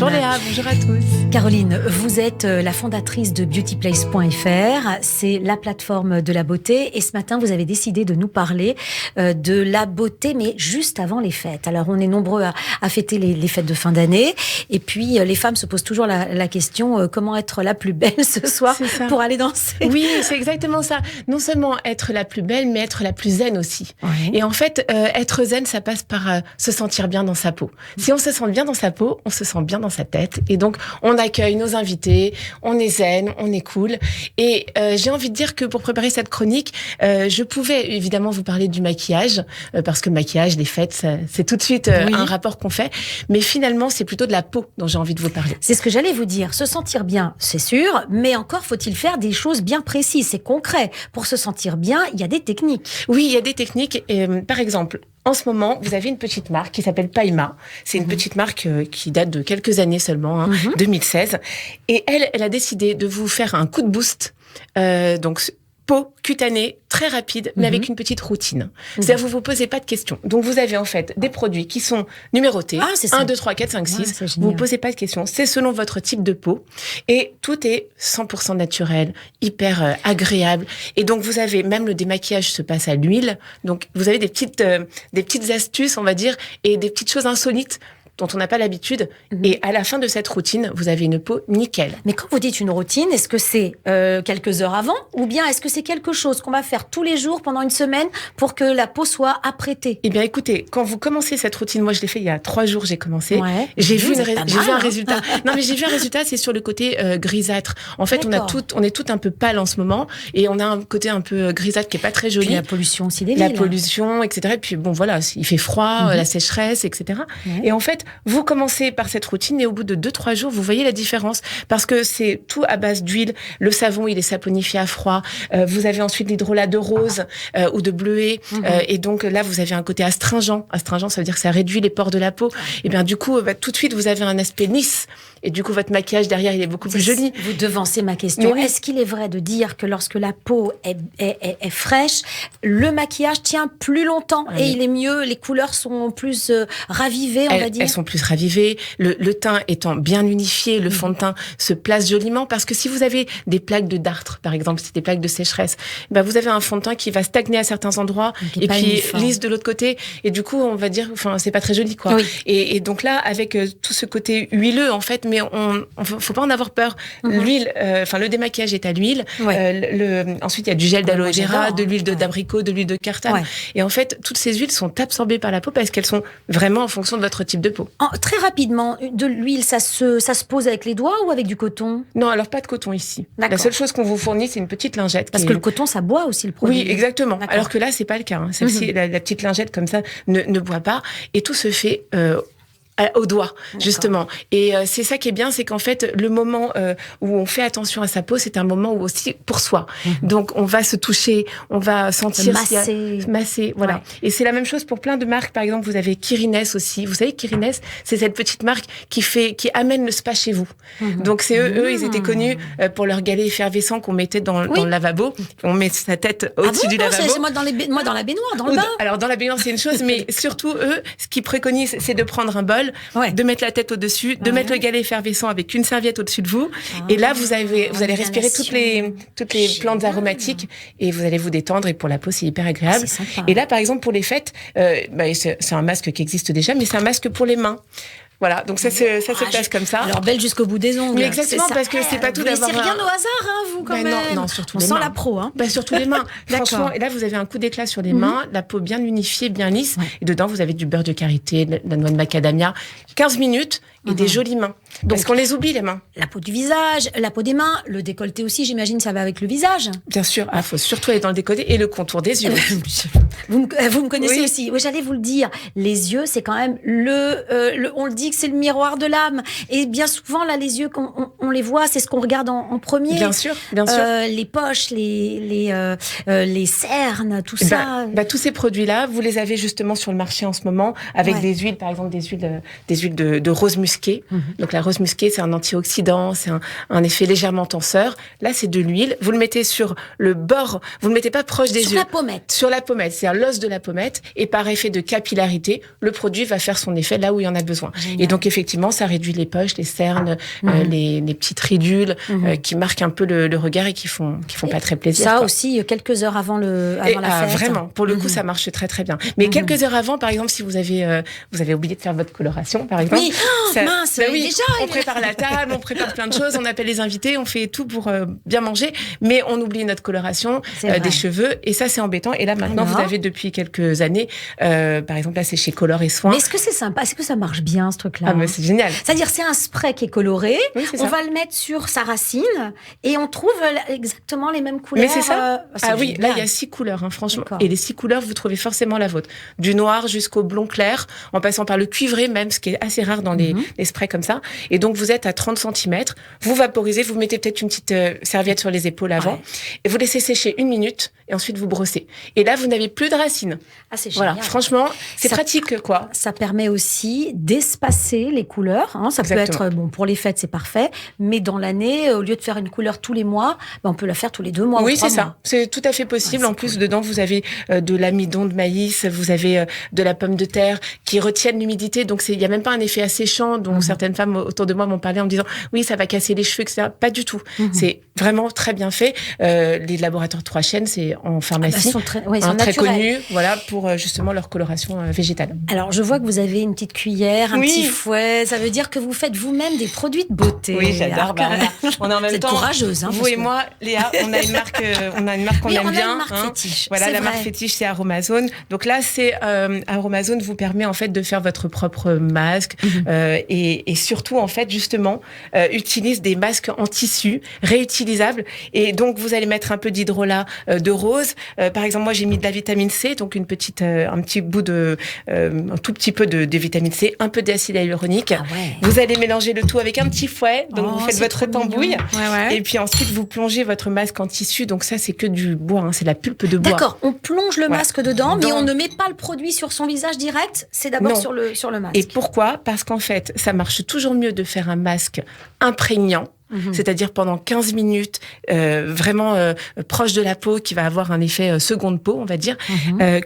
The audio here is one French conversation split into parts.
Bonjour Léa, bonjour à tous. Caroline, vous êtes la fondatrice de beautyplace.fr, c'est la plateforme de la beauté et ce matin vous avez décidé de nous parler de la beauté mais juste avant les fêtes. Alors on est nombreux à fêter les fêtes de fin d'année et puis les femmes se posent toujours la question comment être la plus belle ce soir pour aller danser. Oui, c'est exactement ça. Non seulement être la plus belle mais être la plus zen aussi. Oui. Et en fait, être zen ça passe par se sentir bien dans sa peau. Si on se sent bien dans sa peau, on se sent bien dans sa tête. Et donc, on accueille nos invités, on est zen, on est cool. Et j'ai envie de dire que pour préparer cette chronique, je pouvais évidemment vous parler du maquillage, parce que le maquillage, les fêtes, c'est tout de suite un rapport qu'on fait. Mais finalement, c'est plutôt de la peau dont j'ai envie de vous parler. C'est ce que j'allais vous dire. Se sentir bien, c'est sûr, mais encore faut-il faire des choses bien précises, c'est concret. Pour se sentir bien, il y a des techniques. Oui, il y a des techniques. Par exemple, en ce moment, vous avez une petite marque qui s'appelle Paima. C'est une petite marque qui date de quelques années seulement, 2016. Et elle a décidé de vous faire un coup de boost. Donc, peau cutanée, très rapide, mais avec une petite routine. C'est-à-dire, vous posez pas de questions. Donc, vous avez en fait des produits qui sont numérotés. 1, 2, 3, 4, 5, 6. Vous posez pas de questions. C'est selon votre type de peau. Et tout est 100% naturel, hyper agréable. Et donc, vous avez, même le démaquillage se passe à l'huile. Donc, vous avez des petites astuces, on va dire, et des petites choses insolites dont on n'a pas l'habitude. Et à la fin de cette routine, vous avez une peau nickel. Mais quand vous dites une routine, est-ce que c'est quelques heures avant ou bien est-ce que c'est quelque chose qu'on va faire tous les jours pendant une semaine pour que la peau soit apprêtée? Eh bien, écoutez, quand vous commencez cette routine, moi je l'ai fait il y a 3 jours, j'ai commencé. Ouais. J'ai vu un résultat. Non, mais j'ai vu un résultat, c'est sur le côté grisâtre. En fait, on est toutes un peu pâle en ce moment et on a un côté un peu grisâtre qui est pas très joli. Puis la pollution aussi des villes. La pollution, etc. Et puis bon, voilà, il fait froid, la sécheresse, etc. Ouais. Et en fait, vous commencez par cette routine et au bout de 2-3 jours, vous voyez la différence parce que c'est tout à base d'huile. Le savon, il est saponifié à froid. Vous avez ensuite l'hydrolat de rose ou de bleuet. Et donc là, vous avez un côté astringent. Astringent, ça veut dire que ça réduit les pores de la peau. Et bien du coup, tout de suite, vous avez un aspect lisse. Et du coup, votre maquillage derrière, il est beaucoup plus joli. Vous devancez ma question. Oui. Est-ce qu'il est vrai de dire que lorsque la peau est fraîche, le maquillage tient plus longtemps et il est mieux, les couleurs sont plus ravivées, on va dire? Elles sont plus ravivées. Le teint étant bien unifié, le fond de teint se place joliment parce que si vous avez des plaques de dartre, par exemple, c'est des plaques de sécheresse, ben vous avez un fond de teint qui va stagner à certains endroits et puis lisse de l'autre côté. Et du coup, on va dire, enfin, c'est pas très joli, quoi. Oui. Et donc là, avec tout ce côté huileux, en fait, mais faut pas en avoir peur. L'huile, le démaquillage est à l'huile. Ouais. Ensuite, il y a du gel d'aloe vera, de l'huile d'abricot, de l'huile de cartane. Ouais. Et en fait, toutes ces huiles sont absorbées par la peau parce qu'elles sont vraiment en fonction de votre type de peau. Très rapidement, de l'huile, ça se pose avec les doigts ou avec du coton? Non, alors pas de coton ici. La seule chose qu'on vous fournit, c'est une petite lingette. Parce que le coton, ça boit aussi le produit. Oui, exactement. Alors que là, c'est pas le cas. Celle-ci, la petite lingette comme ça, ne boit pas. Et tout se fait au doigt, justement. Et c'est ça qui est bien, c'est qu'en fait, le moment où on fait attention à sa peau, c'est un moment où aussi pour soi. Donc, on va se toucher, on va sentir... Masser, voilà. Ouais. Et c'est la même chose pour plein de marques. Par exemple, vous avez Kirines aussi. Vous savez, Kirines, c'est cette petite marque qui amène le spa chez vous. Donc, c'est eux, ils étaient connus pour leur galet effervescent qu'on mettait dans le lavabo. On met sa tête au-dessus du lavabo. C'est moi dans la baignoire, dans le bain. Alors, dans la baignoire, c'est une chose, mais surtout, eux, ce qu'ils préconisent, c'est de prendre un bol, de mettre la tête au-dessus, de mettre le galet effervescent avec une serviette au-dessus de vous. Et là, vous allez respirer toutes les plantes aromatiques et vous allez vous détendre. Et pour la peau, c'est hyper agréable. Et là, par exemple, pour les fêtes, c'est un masque qui existe déjà, mais c'est un masque pour les mains. Voilà, donc ça se place comme ça. Alors belle jusqu'au bout des ongles. Mais exactement, parce que c'est pas tout d'avoir. C'est rien au hasard, vous quand même. Non, surtout les mains. On sent la pro, hein. Surtout les mains. Franchement, et là vous avez un coup d'éclat sur les mains, la peau bien unifiée, bien lisse, et dedans vous avez du beurre de karité, de la noix de macadamia. 15 minutes et des jolies mains. Donc, parce qu'on les oublie, les mains. La peau du visage, la peau des mains, le décolleté aussi, j'imagine, ça va avec le visage. Bien sûr, il faut surtout aller dans le décolleté et le contour des yeux. Vous me connaissez aussi. Oui, j'allais vous le dire. Les yeux, c'est quand même on le dit que c'est le miroir de l'âme. Et bien souvent, là, les yeux, on les voit, c'est ce qu'on regarde en premier. Bien sûr. Les poches, les cernes, tout ça. Tous ces produits-là, vous les avez justement sur le marché en ce moment, avec des huiles, par exemple, des huiles de rose muscade. musquée. Donc la rose musquée, c'est un antioxydant, c'est un effet légèrement tenseur. Là, c'est de l'huile. Vous le mettez sur le bord, vous ne le mettez pas proche des yeux. Sur la pommette. Sur la pommette, c'est-à-dire l'os de la pommette. Et par effet de capillarité, le produit va faire son effet là où il y en a besoin. Génial. Et donc, effectivement, ça réduit les poches, les cernes, les petites ridules qui marquent un peu le regard et qui font pas très plaisir. Ça aussi, quelques heures avant la fête. Vraiment, pour le coup, ça marche très très bien. Mais quelques heures avant, par exemple, si vous avez oublié de faire votre coloration, par exemple. Oui, mince, déjà. On prépare la table, on prépare plein de choses, on appelle les invités, on fait tout pour bien manger, mais on oublie notre coloration des cheveux, et ça, c'est embêtant. Et là, maintenant, vous avez depuis quelques années, par exemple, là, c'est chez Color et Soins. Mais est-ce que c'est sympa? Est-ce que ça marche bien, ce truc-là? Ah, mais c'est génial. C'est-à-dire, c'est un spray qui est coloré, on va le mettre sur sa racine, et on trouve exactement les mêmes couleurs. Mais c'est ça. Oui, là, il y a 6 couleurs, franchement. Et les 6 couleurs, vous trouvez forcément la vôtre. Du noir jusqu'au blond clair, en passant par le cuivré même, ce qui est assez rare dans les sprays comme ça. Et donc, vous êtes à 30 cm, vous vaporisez, vous mettez peut-être une petite serviette sur les épaules avant, et vous laissez sécher 1 minute, et ensuite vous brossez. Et là, vous n'avez plus de racines. Ah, c'est génial. Voilà, franchement, c'est pratique, quoi. Ça permet aussi d'espacer les couleurs. Ça peut être, pour les fêtes, c'est parfait, mais dans l'année, au lieu de faire une couleur tous les mois, on peut la faire tous les 2 mois. Oui, c'est ça. C'est tout à fait possible. En plus, dedans, vous avez de l'amidon de maïs, vous avez de la pomme de terre qui retiennent l'humidité. Donc, il n'y a même pas un effet asséchant dont certaines femmes autour de moi m'ont parlé en me disant oui, ça va casser les cheveux, etc. Pas du tout. C'est vraiment très bien fait. Les laboratoires 3 chaînes, c'est en pharmacie. Ils sont très connus, voilà, pour justement leur coloration végétale. Alors, je vois que vous avez une petite cuillère, un petit fouet. Ça veut dire que vous faites vous-même des produits de beauté. Oui, j'adore. On est en même temps courageuse. Vous et moi, Léa, on a une marque qu'on aime bien. Une marque fétiche. Voilà, la marque fétiche, c'est Aromazone. Donc là, Aromazone vous permet en fait de faire votre propre masque et surtout en fait justement utilise des masques en tissu réutilisables. Et donc vous allez mettre un peu d'hydrolat de rose. Par exemple, moi j'ai mis de la vitamine C, donc un tout petit peu de vitamine C, un peu d'acide hyaluronique. Ah ouais. Vous allez mélanger le tout avec un petit fouet. Donc vous faites votre tambouille. Et puis ensuite vous plongez votre masque en tissu. Donc ça c'est que du bois, c'est la pulpe de bois. D'accord, on plonge le masque dedans, mais on ne met pas le produit sur son visage direct. C'est d'abord sur le masque. Et pourquoi ? Parce qu'en fait, ça marche toujours mieux de faire un masque imprégnant. C'est-à-dire pendant 15 minutes, vraiment proche de la peau, qui va avoir un effet seconde peau, on va dire,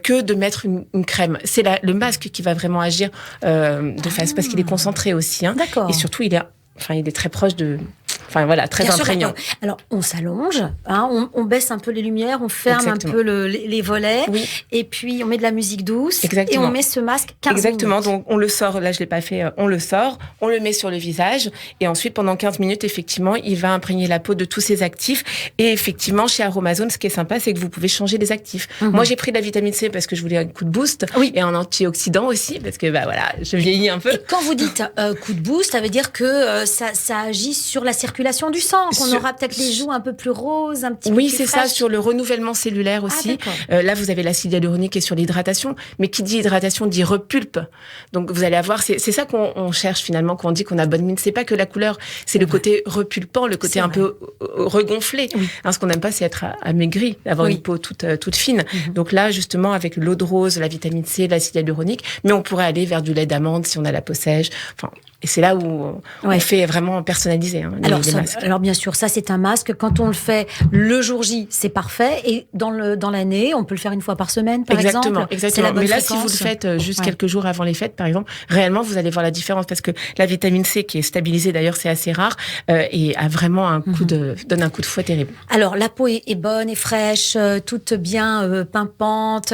que de mettre une crème. C'est le masque qui va vraiment agir de face, parce qu'il est concentré aussi. D'accord. Et surtout, il est très proche de... Enfin voilà, très imprégnant. Alors on s'allonge, on baisse un peu les lumières, on ferme un peu les volets, et puis on met de la musique douce, et on met ce masque 15 minutes. Donc on le sort, là je l'ai pas fait, on le sort, on le met sur le visage, et ensuite pendant 15 minutes, effectivement, il va imprégner la peau de tous ses actifs. Et effectivement, chez Aromazone, ce qui est sympa, c'est que vous pouvez changer les actifs. Moi j'ai pris de la vitamine C parce que je voulais un coup de boost, et un antioxydant aussi, parce que je vieillis un peu. Et quand vous dites coup de boost, ça veut dire que ça agit sur la circulation du sang, qu'on aura peut-être les joues un peu plus roses, un petit peu plus fraîches. Oui, c'est ça, sur le renouvellement cellulaire aussi. Là, vous avez l'acide hyaluronique et sur l'hydratation, mais qui dit hydratation dit repulpe. Donc, vous allez avoir, c'est ça qu'on cherche finalement, quand on dit qu'on a bonne mine. C'est pas que la couleur, c'est le côté repulpant, le côté un peu regonflé. Ce qu'on n'aime pas, c'est être amaigri, avoir une peau toute fine. Donc là, justement, avec l'eau de rose, la vitamine C, l'acide hyaluronique, mais on pourrait aller vers du lait d'amande si on a la peau sèche. Et c'est là où on fait vraiment personnalisé. Alors bien sûr, ça c'est un masque. Quand on le fait le jour J, c'est parfait. Et dans l'année, on peut le faire une fois par semaine, par exemple. Exactement. Mais là, si vous le faites juste quelques jours avant les fêtes, par exemple, réellement, vous allez voir la différence, parce que la vitamine C, qui est stabilisée, d'ailleurs, c'est assez rare, et a vraiment donne un coup de fouet terrible. Alors, la peau est bonne et fraîche, toute bien pimpante,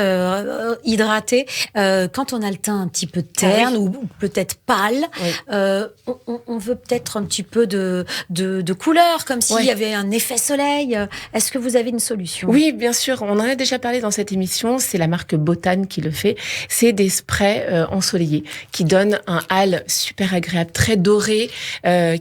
hydratée. Quand on a le teint un petit peu terne ou peut-être pâle, on veut peut-être un petit peu de couleur, comme s'il y avait un effet soleil. Est-ce que vous avez une solution ? Oui, bien sûr. On en a déjà parlé dans cette émission. C'est la marque Botane qui le fait. C'est des sprays ensoleillés qui donnent un hâle super agréable, très doré,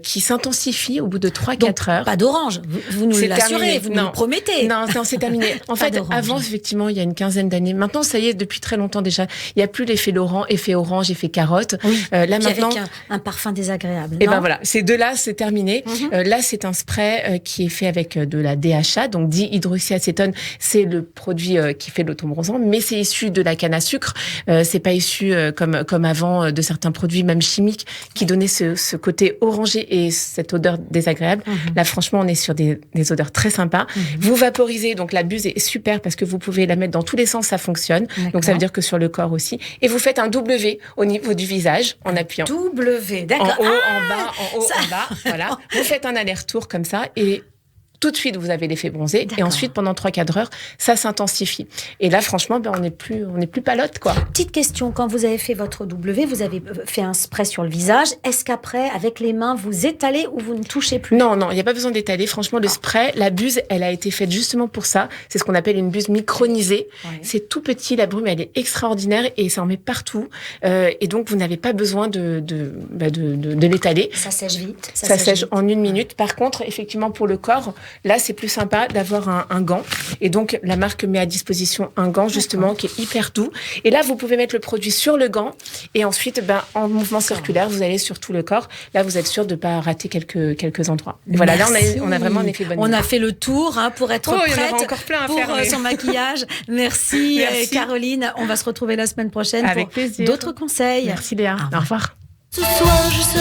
qui s'intensifie au bout de 3-4 heures. Pas d'orange. Vous nous l'assurez, vous nous le promettez. Non, c'est terminé. En fait, avant, effectivement, il y a une quinzaine d'années. Maintenant, ça y est, depuis très longtemps déjà, il n'y a plus l'effet orange, effet carotte. Oui. Là, maintenant, avec un parfum désagréable. Et non ben voilà, ces deux-là, c'est terminé. Là, c'est un spray qui est fait avec de la DHA, donc dihydroxyacétone. C'est le produit qui fait l'auto-bronzant, mais c'est issu de la canne à sucre. C'est pas issu comme avant de certains produits, même chimiques, qui donnaient ce côté orangé et cette odeur désagréable. Là, franchement, on est sur des odeurs très sympas. Vous vaporisez, donc la buse est super parce que vous pouvez la mettre dans tous les sens, ça fonctionne. Donc ça veut dire que sur le corps aussi. Et vous faites un W au niveau du visage en appuyant. W, d'accord. En haut, en bas, en haut, en bas. Voilà. Vous faites un aller-retour comme ça et tout de suite, vous avez l'effet bronzé. Et ensuite, pendant 3-4 heures, ça s'intensifie. Et là, franchement, on n'est plus palote, quoi. Petite question, quand vous avez fait votre W, vous avez fait un spray sur le visage. Est-ce qu'après, avec les mains, vous étalez ou vous ne touchez plus? Non, il n'y a pas besoin d'étaler. Franchement, le spray, la buse, elle a été faite justement pour ça. C'est ce qu'on appelle une buse micronisée. Ouais. C'est tout petit, la brume, elle est extraordinaire et ça en met partout. Et donc, vous n'avez pas besoin de l'étaler. Ça sèche vite. Ça sèche en 1 minute. Par contre, effectivement, pour le corps, là, c'est plus sympa d'avoir un gant. Et donc, la marque met à disposition un gant, justement, qui est hyper doux. Et là, vous pouvez mettre le produit sur le gant. Et ensuite, en mouvement circulaire, vous allez sur tout le corps. Là, vous êtes sûr de ne pas rater quelques endroits. Et voilà, là, on a vraiment un effet bonne. On a fait le tour pour être prête il y en aura encore plein à pour faire, son maquillage. Merci, Caroline. On va se retrouver la semaine prochaine avec pour plaisir. D'autres conseils. Merci Léa. Au revoir. Ce soir, je serai